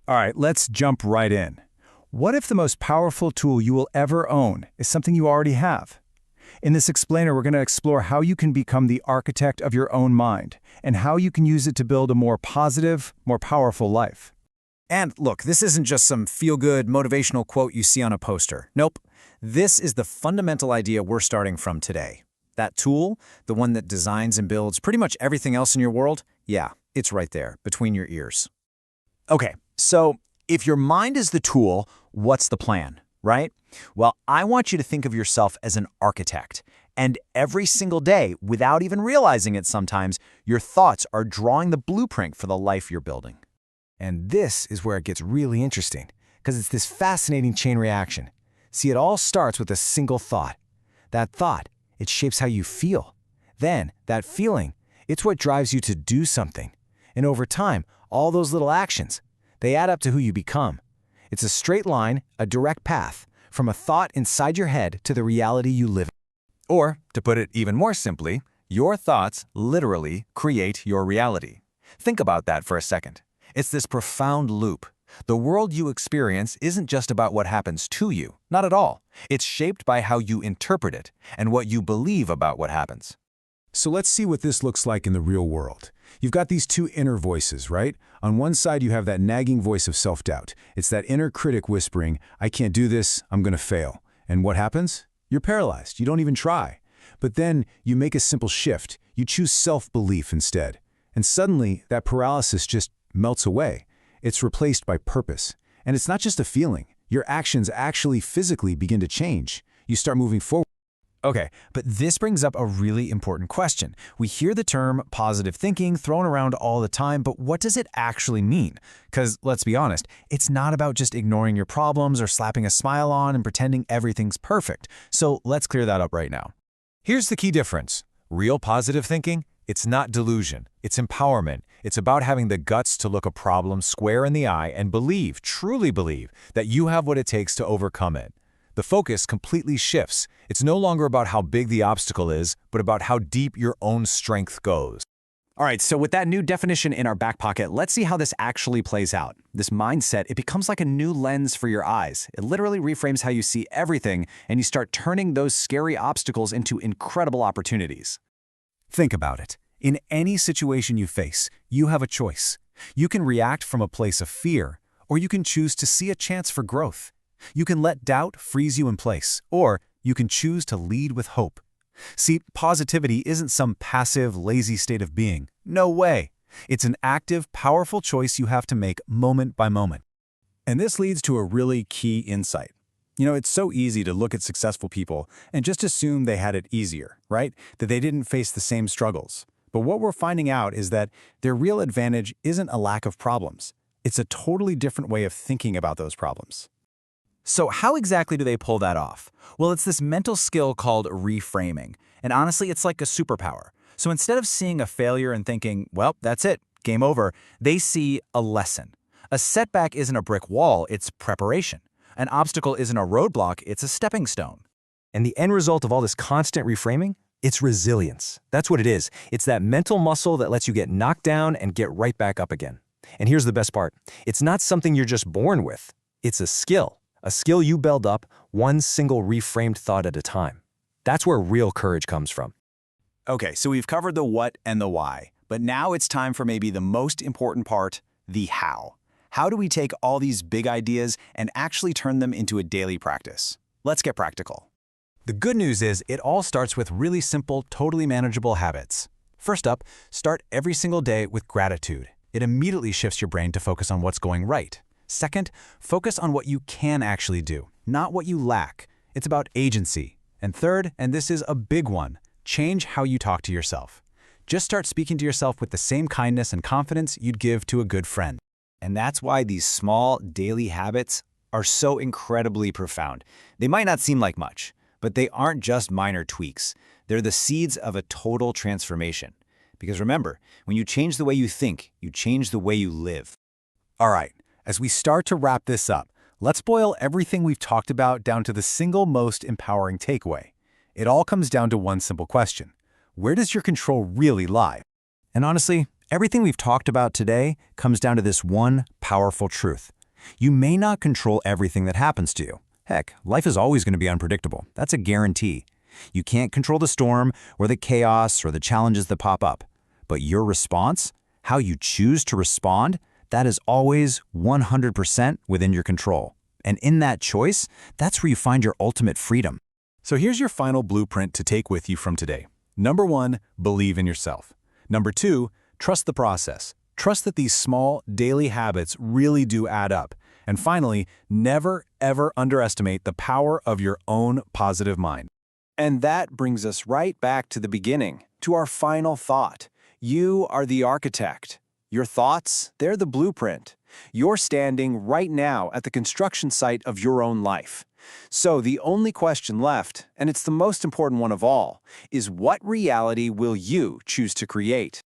All right, let's jump right in. What if the most powerful tool you will ever own is something you already have? In this explainer, we're going to explore how you can become the architect of your own mind and how you can use it to build a more positive, more powerful life. And look, this isn't just some feel-good motivational quote you see on a poster. Nope. This is the fundamental idea we're starting from today. That tool, the one that designs and builds pretty much everything else in your world, yeah, it's right there, between your ears. Okay, so if your mind is the tool, what's the plan, right? Well, I want you to think of yourself as an architect. And every single day, without even realizing it sometimes, your thoughts are drawing the blueprint for the life you're building. And this is where it gets really interesting, because it's this fascinating chain reaction. See, it all starts with a single thought. That thought, it shapes how you feel. Then, that feeling, it's what drives you to do something. And over time, all those little actions, they add up to who you become. It's a straight line, a direct path, from a thought inside your head to the reality you live in. Or, to put it even more simply, your thoughts literally create your reality. Think about that for a second. It's this profound loop. The world you experience isn't just about what happens to you, not at all. It's shaped by how you interpret it and what you believe about what happens. So let's see what this looks like in the real world. You've got these two inner voices, right? On one side, you have that nagging voice of self-doubt. It's that inner critic whispering, I can't do this, I'm going to fail. And what happens? You're paralyzed. You don't even try. But then you make a simple shift. You choose self-belief instead. And suddenly, that paralysis just melts away. It's replaced by purpose. And it's not just a feeling. Your actions actually physically begin to change. You start moving forward. Okay, but this brings up a really important question. We hear the term positive thinking thrown around all the time, but what does it actually mean? Because let's be honest, it's not about just ignoring your problems or slapping a smile on and pretending everything's perfect. So let's clear that up right now. Here's the key difference. Real positive thinking, it's not delusion, it's empowerment. It's about having the guts to look a problem square in the eye and believe, truly believe, that you have what it takes to overcome it. The focus completely shifts. It's no longer about how big the obstacle is, but about how deep your own strength goes. All right, so with that new definition in our back pocket, let's see how this actually plays out. This mindset, it becomes like a new lens for your eyes. It literally reframes how you see everything, and you start turning those scary obstacles into incredible opportunities. Think about it. In any situation you face, you have a choice. You can react from a place of fear, or you can choose to see a chance for growth. You can let doubt freeze you in place, or you can choose to lead with hope. See, positivity isn't some passive, lazy state of being. No way. It's an active, powerful choice you have to make moment by moment. And this leads to a really key insight. You know, it's so easy to look at successful people and just assume they had it easier, right? That they didn't face the same struggles. But what we're finding out is that their real advantage isn't a lack of problems. It's a totally different way of thinking about those problems. So how exactly do they pull that off? Well, it's this mental skill called reframing. And honestly, it's like a superpower. So instead of seeing a failure and thinking, well, that's it, game over, they see a lesson. A setback isn't a brick wall, it's preparation. An obstacle isn't a roadblock, it's a stepping stone. And the end result of all this constant reframing? It's resilience. That's what it is. It's that mental muscle that lets you get knocked down and get right back up again. And here's the best part. It's not something you're just born with. It's a skill you build up one single reframed thought at a time. That's where real courage comes from. Okay, so we've covered the what and the why, but now it's time for maybe the most important part, the how. How do we take all these big ideas and actually turn them into a daily practice? Let's get practical. The good news is it all starts with really simple, totally manageable habits. First up, start every single day with gratitude. It immediately shifts your brain to focus on what's going right. Second, focus on what you can actually do, not what you lack. It's about agency. And third, and this is a big one, change how you talk to yourself. Just start speaking to yourself with the same kindness and confidence you'd give to a good friend. And that's why these small daily habits are so incredibly profound. They might not seem like much, but they aren't just minor tweaks. They're the seeds of a total transformation. Because remember, when you change the way you think, you change the way you live. All right, as we start to wrap this up, let's boil everything we've talked about down to the single most empowering takeaway. It all comes down to one simple question. Where does your control really lie? And honestly, Everything we've talked about today comes down to this one powerful truth. You may not control everything that happens to you. Heck, life is always going to be unpredictable. That's a guarantee. You can't control the storm or the chaos or the challenges that pop up. But your response, how you choose to respond, that is always 100% within your control. And in that choice, that's where you find your ultimate freedom. So here's your final blueprint to take with you from today. Number 1, believe in yourself. Number 2, trust the process. Trust that these small, daily habits really do add up. And finally, never, ever underestimate the power of your own positive mind. And that brings us right back to the beginning, to our final thought. You are the architect. Your thoughts, they're the blueprint. You're standing right now at the construction site of your own life. So the only question left, and it's the most important one of all, is what reality will you choose to create?